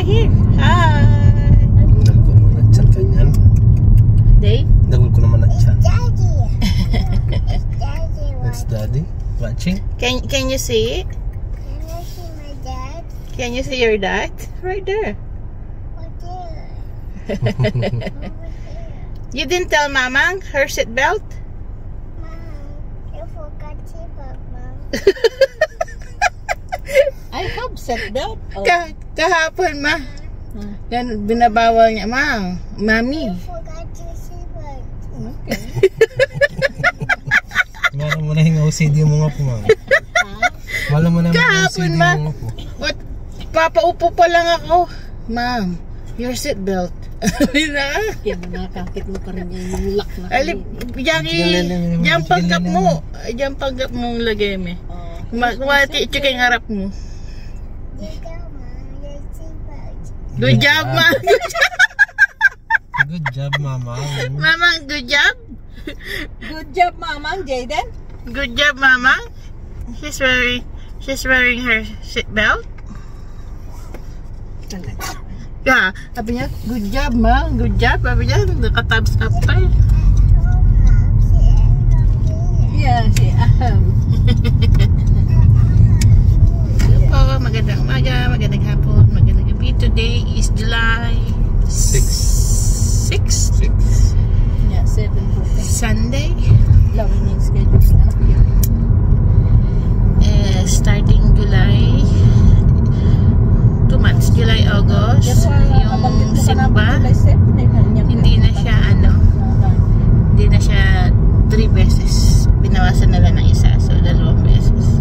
here. Hi. Dagol ko naman na chan kanyan. Dave? Dagol ko naman na chan. Daddy. It's daddy watching. Can you see it? Can I see my dad? Can you see your dad? Right there. What there? Over there. You didn't tell Mamang her seatbelt? Mom, you forgot seatbelt, Mom. I have seatbelt. Oh. Kahapon, ma. Yan, binabawal niya, ma. Mami. You forgot your seatbelt. Okay. Wala mo na yung OCD mo nga po, ma'am. Wala mo na yung Kahapon, OCD ma. mo nga po. What? Papaupo pa lang ako. Ma'am, your seatbelt. Kaya nakakakit mo pa rin yung lock na Alip, yan panggap mo. Yan panggap mong lagay me. Kumati, chicken harap mo. Good job, Mom. Your seatbelt. Good job, ma. Good job, mama. Mama, good job. Good job, Mama. Jaden. Good job, Mama. She's wearing her seatbelt. Yeah, sabi niya, good job, ma. Good job. Sabi niya, nakatabs up pa eh. Yeah, si Oh, magandang umaga, magandang hapon, magandang gabi. Today is July 6. Yeah, 7:14. Sunday. Lawin yung schedule na anak yun. Starting July 2 months, July, August. Yung simba, hindi na siya hindi na siya 3 beses. Binawasan na lang ng isa, so 2 beses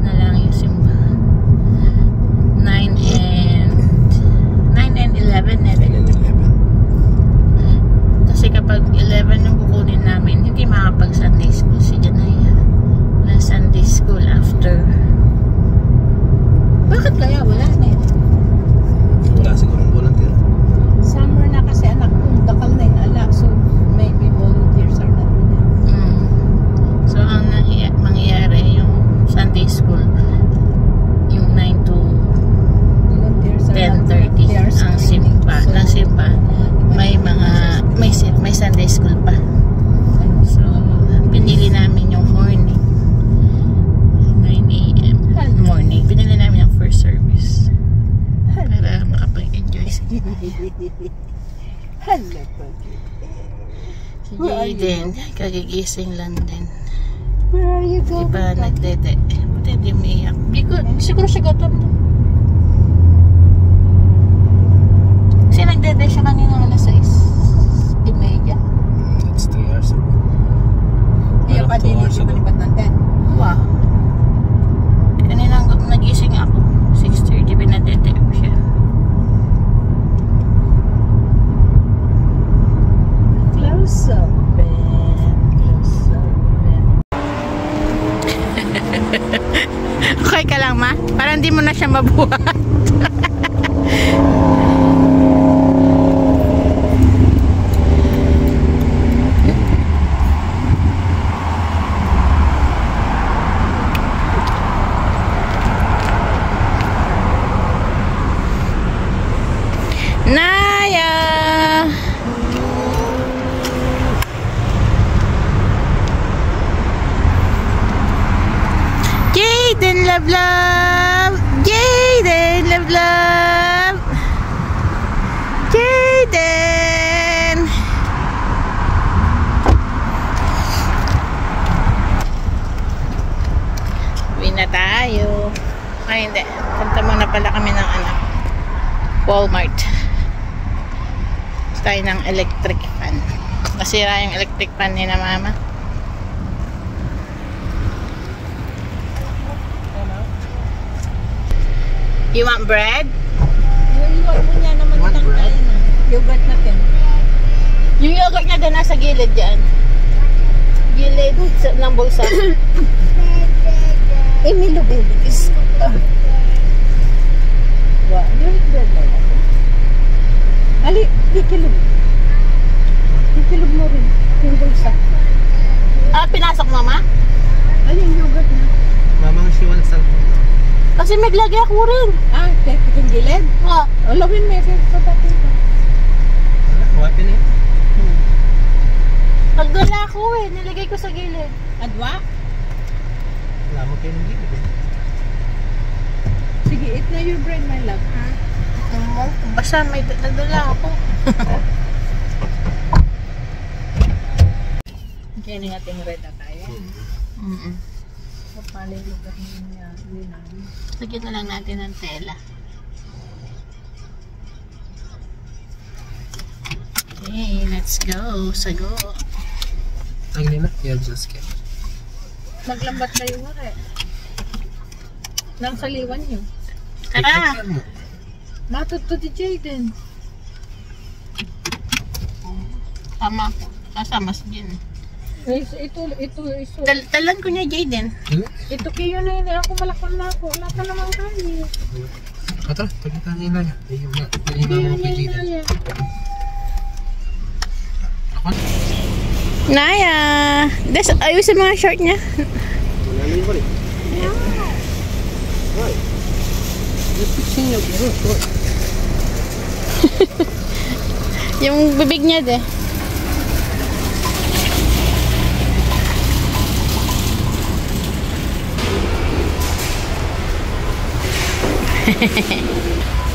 na lang yung simba. 9 and 11 na rin. Kasi kapag 11 yung kukunin namin, hindi makapag Sunday school si Janaya. Wala Sunday school after. Bakit kaya wala na yun? Wala sigurong volunteer. Summer na kasi anak ko, dakal na yung ala. So, maybe volunteers are not enough. So, ang mangyayari yung Sunday school, yung 9 to Volunteers are 10:30 ang simba. Ng simba, may Sunday school pa. So, pinili namin yung morning. 9 AM. Morning. Pinili namin yung first service. Para makapag-enjoy sila. Hello, Si Jaden, kagigising lang din. where are you going? Diba nagdede? Buti hindi umiiyak. Siguro siya gutom to. Kasi nagdede siya kanina alas 6:30. It's 3 hours ago. Hindi pa din hindi malipat ng 10. Wow. Kanina nagising ako. 6:30 pinadede ko siya. Close up, Ben. Close up, Ben. Okay ka lang, ma? Para hindi mo na siya mabuhat. Naya! Jaden, love, love! Jaden, love, love! Jaden! Uwi na tayo. Ay, hindi. Punta muna pala kami ng Walmart. Gusto tayo ng electric fan. Nasira yung electric fan ni na mama. You want bread? Yung yogurt mo niya naman What, itang bread? tayo na. Yogurt natin. Yung yogurt niya doon nasa gilid dyan. Gilid ng bulsa. Emilio baby is wow, yung bread na yan. Ali, kikilog. Kikilog mo rin. Yung bulsa. Ah, pinasok mo, ma? Ali, yung yogurt na. Mamang she wants something. Kasi Kasi maglagay ako rin. Ah, kaya yung gilid? Oh. Alawin mo yung patatin ko. Wapin eh. Pagdala ako eh. Nilagay ko sa gilid. Adwa? Wala mo kayo ng gilid eh. Sige, eat na your bread, my love, ha? Basta may nagdala ako. Kaya na ating red na kaya. Kapalay lugar niya. Lagyan na lang natin ng tela. Okay, let's go. Sago. Ang na, i-adjust ka. Maglambat kayo nga eh. Nang saliwan nyo. Tara! Matuto di Jayden. Tama ko. Kasama si Jen. Ito. Talan ko niya, Jayden. Ito kayo na yun. Ako malakon na ako. Wala pa naman kayo. Ata, pagkita niya na. Ayun na. Ayun na mga pagkita. Naya! Ayusin mga short niya. Wala na yung balik. Why? You're fixing your short. Yung bibig niya de.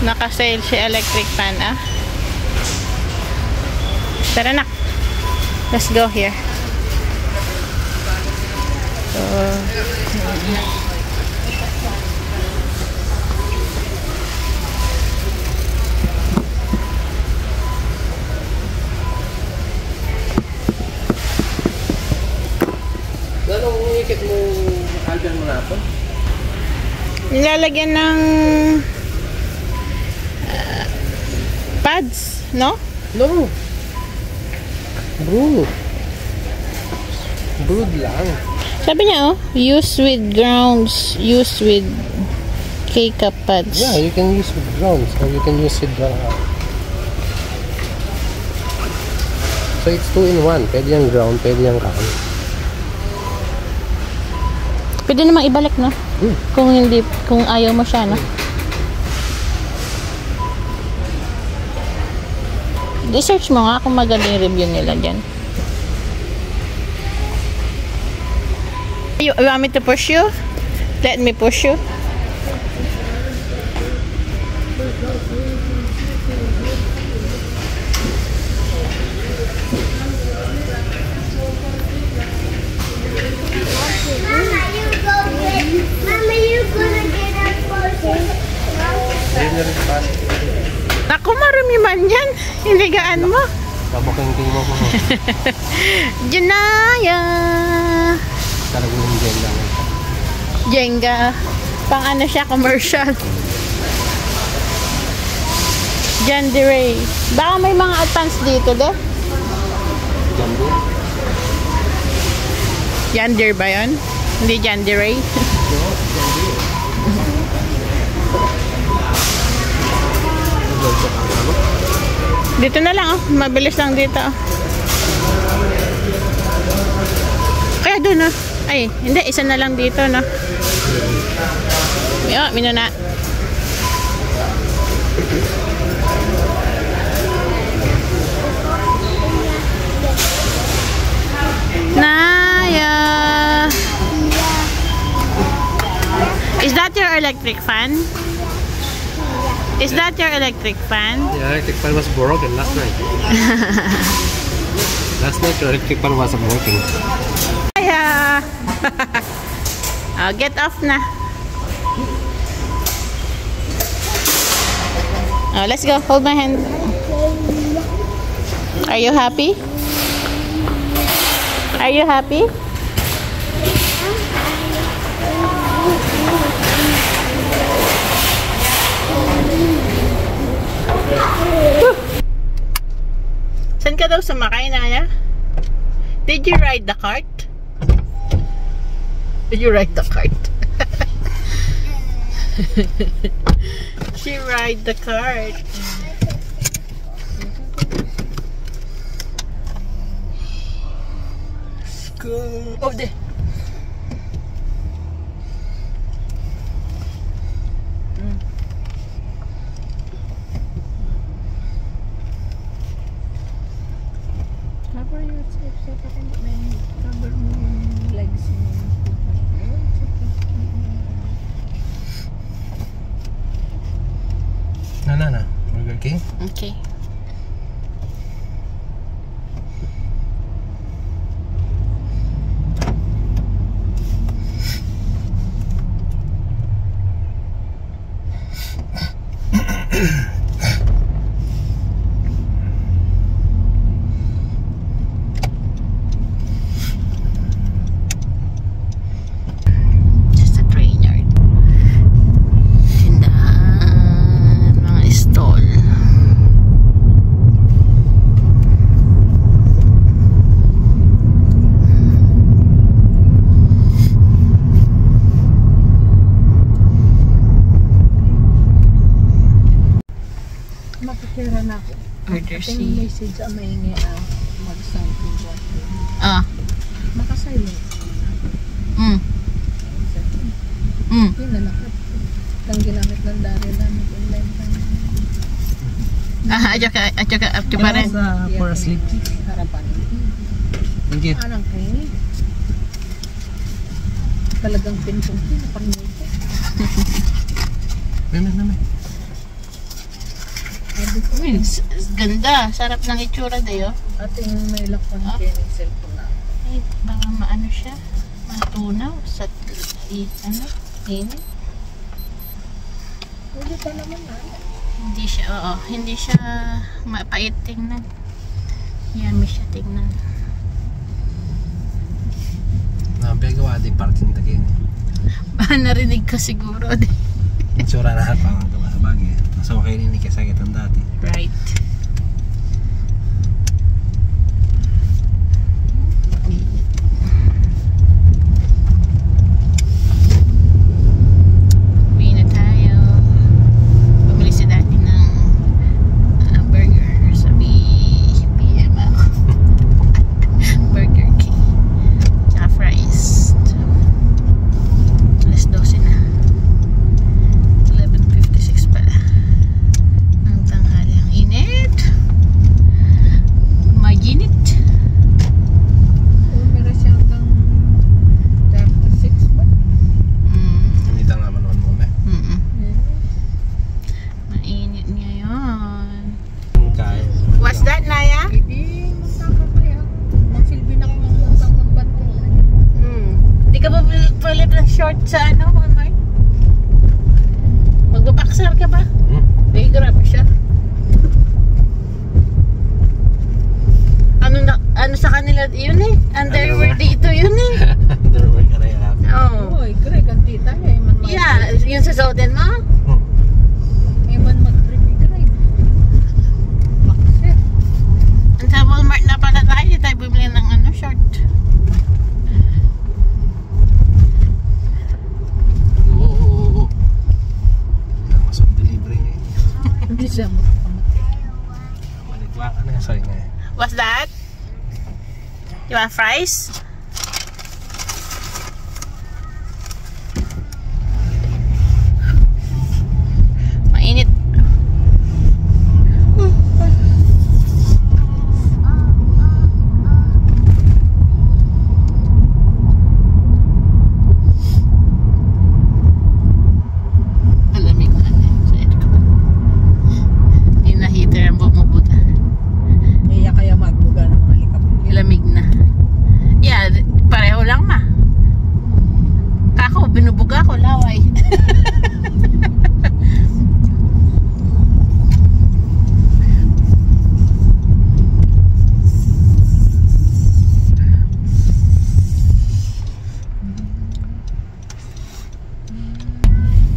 Naka-sale si electric fan, ah. Tara na. Let's go here. So, Anong ikit mo algan mo na ito? nilalagyan ng pads, no? No. Brood. Brood lang. Sabi niya, oh, use with grounds, use with K-cup pads. Yeah, you can use with grounds or you can use with so it's 2-in-1. Pwede yung ground, pwede yung round. Pwede namang ibalik, no? Kung hindi, kung ayaw mo siya, no? I-search mo nga kung maganda yung review nila dyan. You want me to push you? Let me push you. Mama, you gonna get us closer? Naku, marami man yan. Hinigaan mo. Kabukang-king mo ko. Janaya. Talagang yung Jenga. Jenga. Pang ano siya, commercial. John Deere. Baka may mga advance dito, de? Jumbo? John Deere ba yun? Hindi John Deere. Dito na lang, oh. Mabilis lang dito, oh. Kaya doon, oh. Ay, hindi. Isa na lang dito, no? Oh, minuna. Naya! Is that your electric fan? Is that your electric fan? The electric fan was broken last night. Last night your electric fan wasn't working. Naya! Oh, get off na. Oh, let's go. Hold my hand. Are you happy? Are you happy? Saan ka daw sumakay, Naya? Did you ride the cart? Did you ride the cart? She ride the cart. Go. Oh, there. Okay. Just a train yard. Tindahan, mga stall. Makikira na ako. Order Yung C. message ang maingay mag-something water. Ah. Makasilent. Mm. Mm. Yun na lakat. Ang ginamit ng dari namin yung lenta. Ah, at saka up to pa rin. For a sleep. Harapan. Thank you. Anong kayo? Talagang pinpong pangito. May. Uy, ganda. Sarap ng itsura dayo. Ating may lakon kayo ng cellphone na. Ay, baka maano siya. Matunaw. Sa init. Pwede pa naman na. Hindi siya, oo. Hindi siya mapait tingnan. Yummy siya tingnan. Napagawa di parking tagin. Baka narinig ka siguro. Itsura lahat pang gawa sa bagay. So kayo ni kasakit ang dati. Right. Uwi na tayo. Bumili si dati ng burger sa PM ako. Burger King. Tsaka fries. Alas 12 na. 11:56 pala. Ang tanghali. Ang init. Maginit. Kung meron siya hanggang 36 ba? Hindi nga manoon mo ba? Mainit ngayon. Okay. What's that, Naya? Hindi, magtaka kaya. Magsilbi na kung magtang magbato. Di ka ba pulip ng short sa ano, Walmart? Magbabaksar ka ba? May grabe siya. Ano sa kanila yun eh? Underwear dito yun eh. Underwear ka rin happy. Oh. Uy, Greg, ang tita niya. Yeah, yun sa Zoden mo? Eman mag-prepy, Greg. Bakit? Ang sa Walmart na pala tayo, tayo bumili ng ano, short. Oo. Masok delivery ngayon. Hindi siya magpamatay. Maligwa ka na. Sorry nga. What's that? You want fries? Mainit. Malamig na sa aircon. Hindi na heater ang bumubuta. Iya kaya magbuga ng mga likap. Lamig na. Yeah, pareho lang ma. Kako, binubuga ko, laway.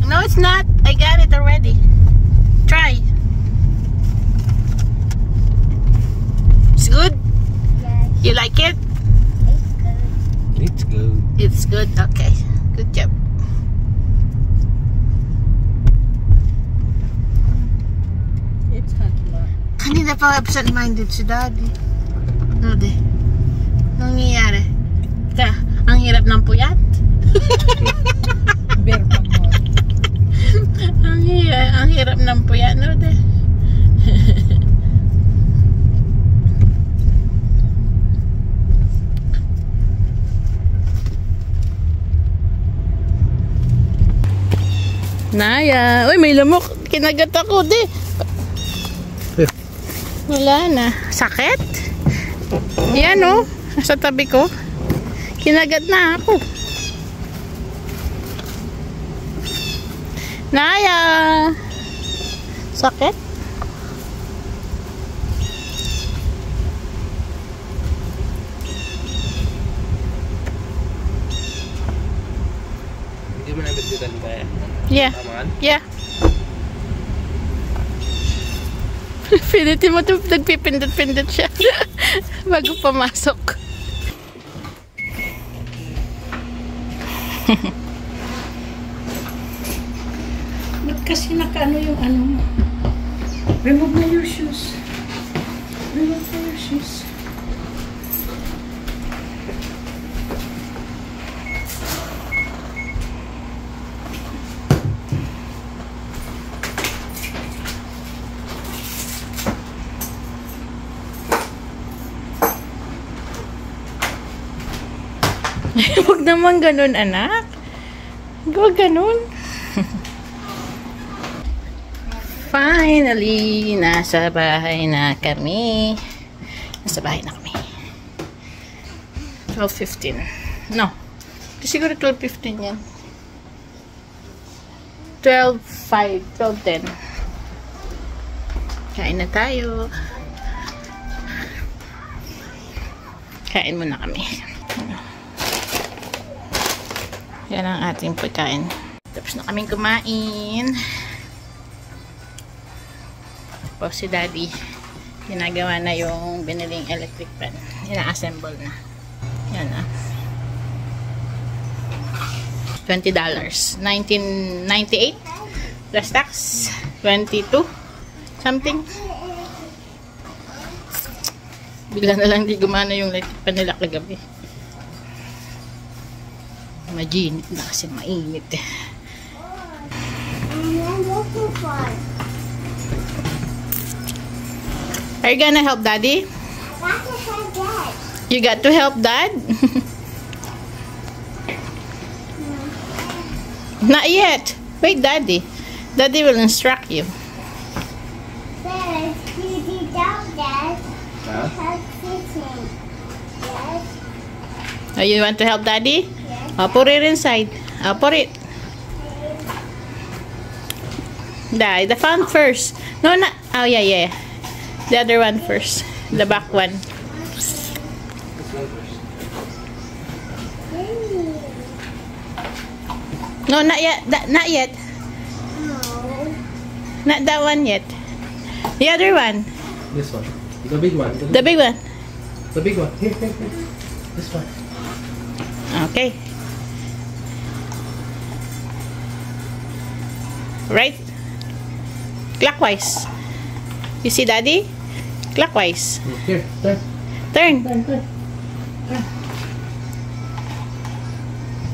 No, it's not. I got it already. Try. It's good? Yes, You like it? it's good. It's good. It's good? Okay. Good job. It's hot ba? Kanina pa absent-minded si Daddy. Ano di? Nangyayari? Ang hirap ng puyat. Bear pa mo. Ang hirap ng puyat, no de? Naya, uy may lamok. Kinagat ako, de. Wala na. Sakit? Yan o. Nasa tabi ko. Kinagat na ako. Naya! Sakit? Hindi mo nabigyan kaya? Yeah. Tamaan? Yeah. Pinitin mo ito, nagpipindot-pindot siya bago pamasok. Ba't kasi nakaano yung ano mo? Remove na your shoes. Remove na your shoes. Huwag naman ganun, anak. Huwag ganun. Finally, nasa bahay na kami. Nasa bahay na kami. 12:15. No. Siguro 12:15 yan. 12:05, 12:10. Kain na tayo. Kain muna kami. Yan ang ating pagkain. Tapos na kaming kumain. Tapos si Daddy, ginagawa na yung biniling electric fan. Ina-assemble na. Yan na. $20. 1998 plus tax. 22 something. Bigla na lang di gumana yung electric fan nila kagabi. Majinit na kasi mainit. Are you gonna help Daddy? You got to help Dad? Not yet. Wait, Daddy. Daddy will instruct you. Oh, you want to help Daddy? I'll put it inside. I'll put it. The fan first. No, not. Oh, yeah. The other one first. The back one. No, not yet. Not yet. Not that one yet. The other one. This one. The big one. The big one. The big one. Here. This one. Okay. Right? Clockwise. You see, Daddy? Clockwise. Here, turn. Turn.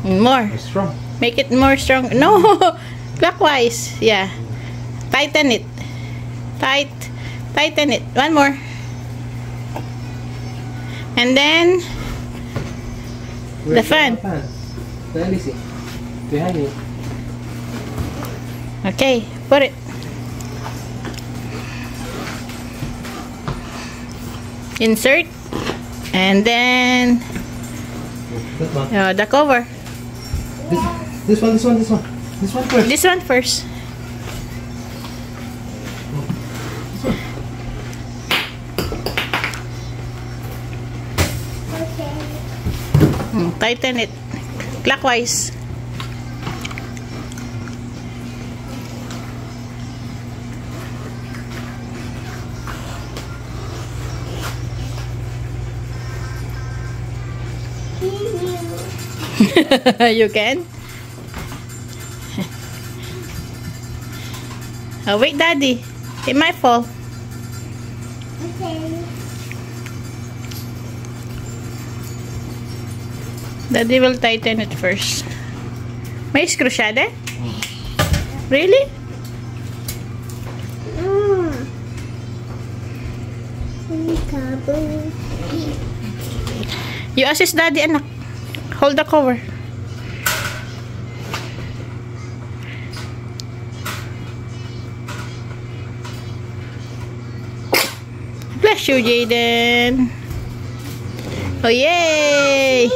More. Strong. Make it more strong. No. Clockwise. Yeah. Tighten it. Tighten it. One more. And then the fan. The LC. Behind you. Okay, put it. Insert. And then That one. the cover. This one first. This one first. Tighten it. Clockwise. You can? Oh, wait, Daddy. It might fall. Okay. Daddy will tighten it first. May screw siya, de? Really? You assist Daddy, anak. Hold the cover. Bless you, Jaden. Oh, yay!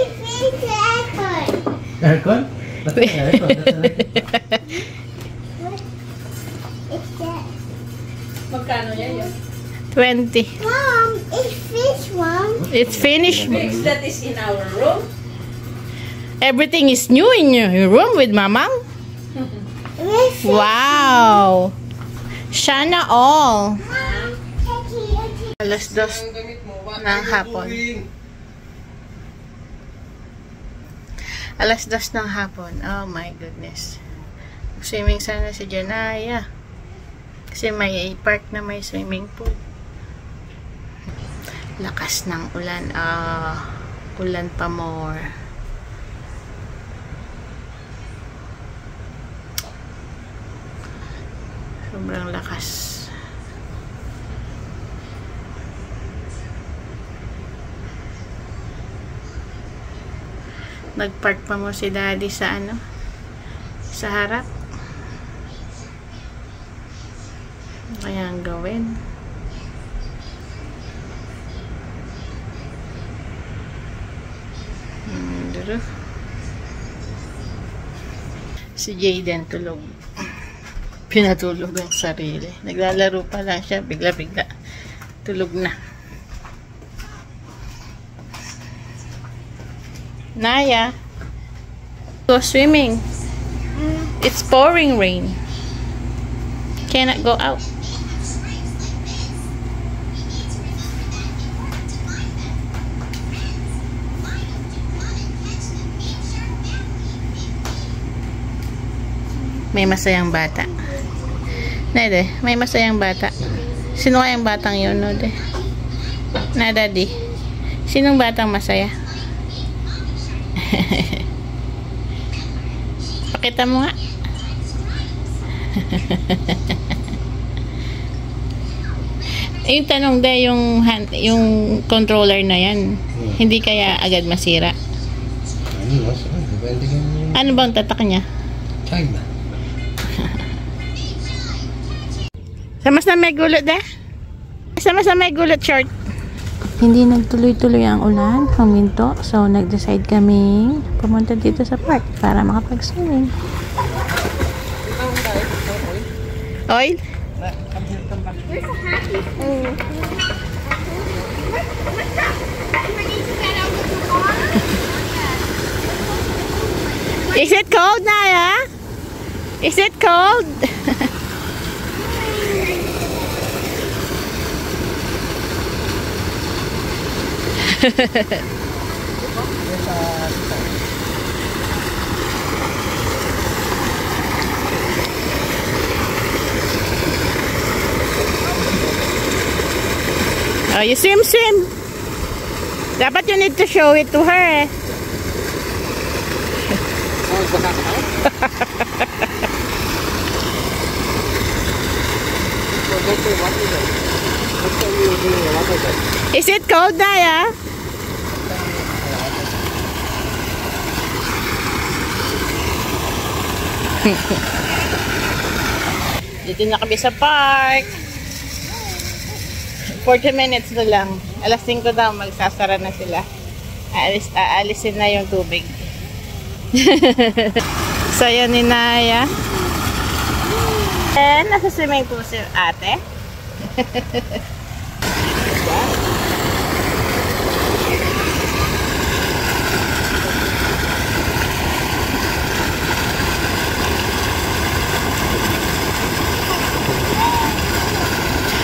Aircon? That's an aircon. That's an aircon. It's that. Magkano yan? 20. Mom, it's fish, Mom. It's finished. Fix that is in our room. Everything is new in your room with Mamang. It's Wow! Sana all. Mom, Alas 2 ng hapon. Alas 2 ng hapon. Oh my goodness. Swimming sana si Janaya. Kasi may park na may swimming pool. Lakas ng ulan. Ulan pa more. Sobrang lakas. Nagpark pa mo si Daddy sa ano? Sa harap. Kaya ang gawin. Duro. Si Jaden tulog. Pinatulog ang sarili. Naglalaro pa lang siya. Bigla-bigla. Tulog na. Naya, go swimming. It's pouring rain. Cannot go out. May masayang bata. Nede, may masayang bata. Sino kayang batang yun, Node? Na, Daddy? Sinong batang masaya? Pakita mo nga. Yung tanong din, yung controller na yan, hindi kaya agad masira? Ano bang tatak niya? China. Sama sa may gulot Sama sa may gulot short. Hindi nagtuloy-tuloy ang ulan, huminto. So, nag-decide kami pumunta dito sa park para makapag-swimming. Oil? Is it cold, Naya? Is it cold? Oh, you swim. Dapat you need to show it to her eh. Is it cold, Naya? Dito na kami sa park. 40 minutes na lang. Alas 5 daw, magsasara na sila. Aalisin na yung tubig. Saya ni Naya. Nasa swimming pool si ate.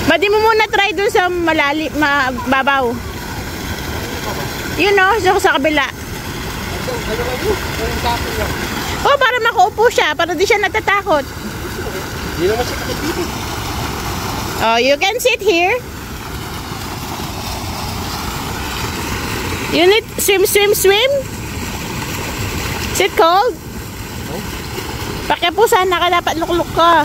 Ba't di mo muna try dun sa mababaw? You know, sa kabila. Oh, para makaupo siya, para di siya natatakot. Hindi naman siya kakititig. Oh, you can sit here. You need swim. Is it cold? Pakipusan na ka, dapat lukluk ka.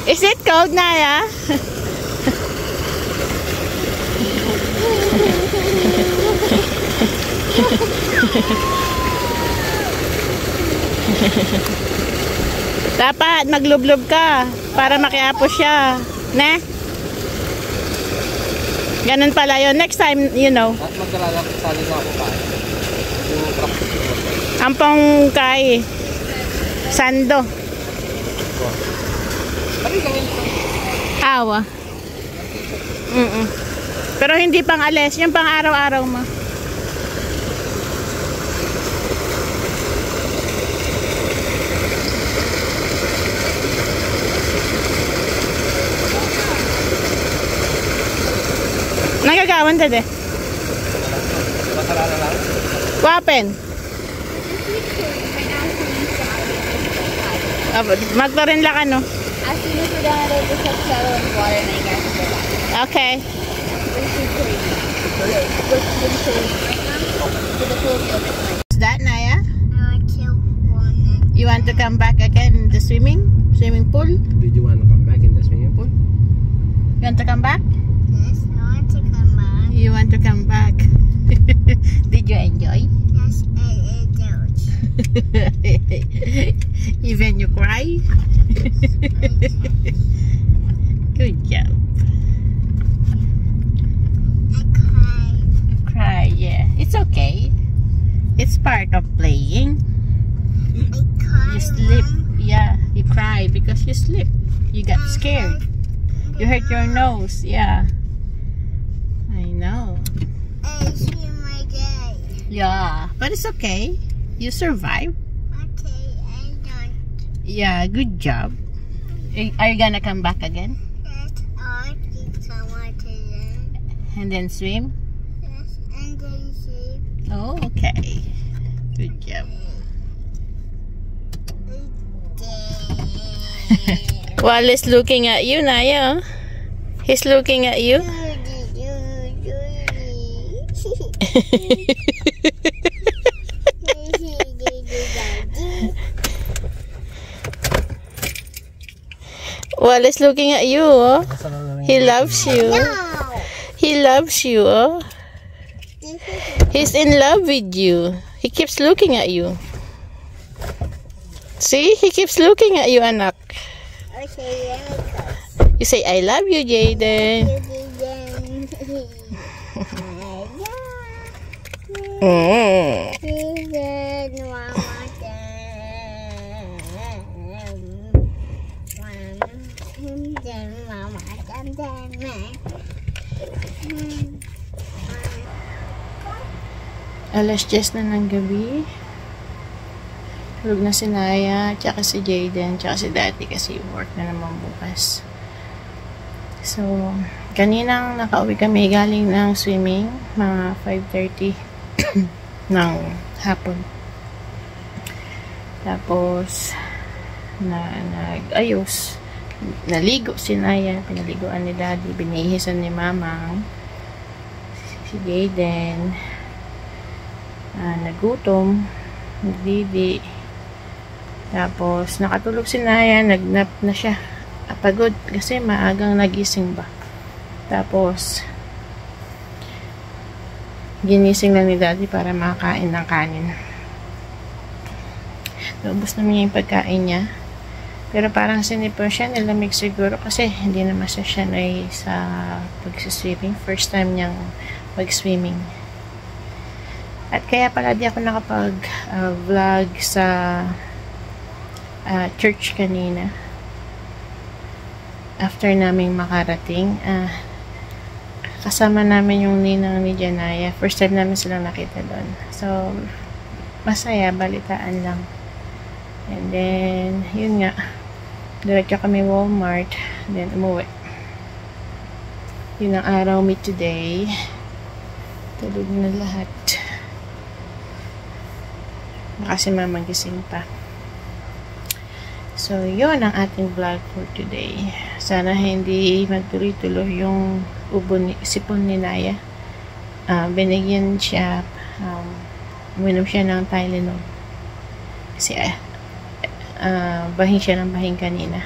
Is it cold, Naya? Dapat maglublob ka para makiapo siya. Ne? Ganun pala yun. Next time, you know. At magkalasali na ako pa. Yung practice ko. Ampong kay Sando. Awa. Pero hindi pang alis. Yung pang araw-araw mo. Nagagawan dede. Masarala lang. Wapen. Magparin lang ano. As soon as we're done, it'll just have shadow and water and then you guys can go back. Okay. Is that Naya? You want to come back again in the swimming pool? Did you want to come back in the swimming pool? You want to come back? Yes, I want to come back. You want to come back? Did you enjoy? Yes, I do. Even you cry? Good job. I cried. Cry, yeah. It's okay. It's part of playing. I cried. You sleep. Mom. Yeah, you cry because you sleep. You got scared. You hurt your nose. Yeah. I know. I see my day. Yeah, but it's okay. You survived. Okay, I don't. Yeah, good job. Are you gonna come back again? Yes, I think someone to learn. And then swim? Yes, and then sleep. Oh, okay. Good job. Wallace looking at you, Naya. He's looking at you. Wallace looking at you, oh. He loves you. He loves you, oh. He's in love with you. He keeps looking at you. See? He keeps looking at you, anak. Okay, You say, I love you, Jaden. Alas 10 na ng gabi. Tulog na si Naya, tsaka si Jaden, tsaka si Daddy kasi work na naman bukas. So, kaninang nakauwi kami galing ng swimming, mga 5:30 ng hapon. Tapos, nag-ayos. Naligo si Naya, pinaliguan ni Daddy, binihisan ni Mamang, si Jaden, nagutom, nagdidi. Tapos, nakatulog si Naya, nagnap na siya. Pagod kasi maagang nagising ba. Tapos, ginising lang ni Daddy para makakain ng kanin. Naubos naman niya yung pagkain niya. Pero parang sinipon siya, nilamig siguro kasi hindi naman siya sanay sa pag-swimming. First time niyang mag-swimming. At kaya pala di ako nakapag-vlog sa church kanina. After naming makarating, kasama namin yung ninang ni Janaya. First time namin silang nakita doon. So, masaya, balitaan lang. And then, yun nga, diretso kami Walmart, then umuwi. Yun ang araw me today. Tulog na lahat. Baka si Mama gising pa. So, yun ang ating vlog for today. Sana hindi magtuloy-tuloy yung sipon ni Naya. Binigyan siya, uminom siya ng Tylenol. Kasi, bahin siya ng bahin kanina.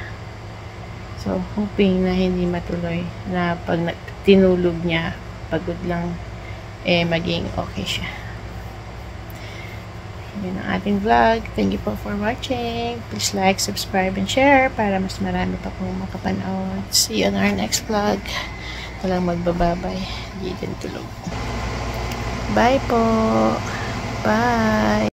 So, hoping na hindi matuloy. Na pag tinulog niya, pagod lang, maging okay siya. Yun ang ating vlog. Thank you po for watching. Please like, subscribe, and share para mas marami pa pong makapanood. See you on our next vlog. Walang magbababay. Hindi din tulog. Bye po. Bye.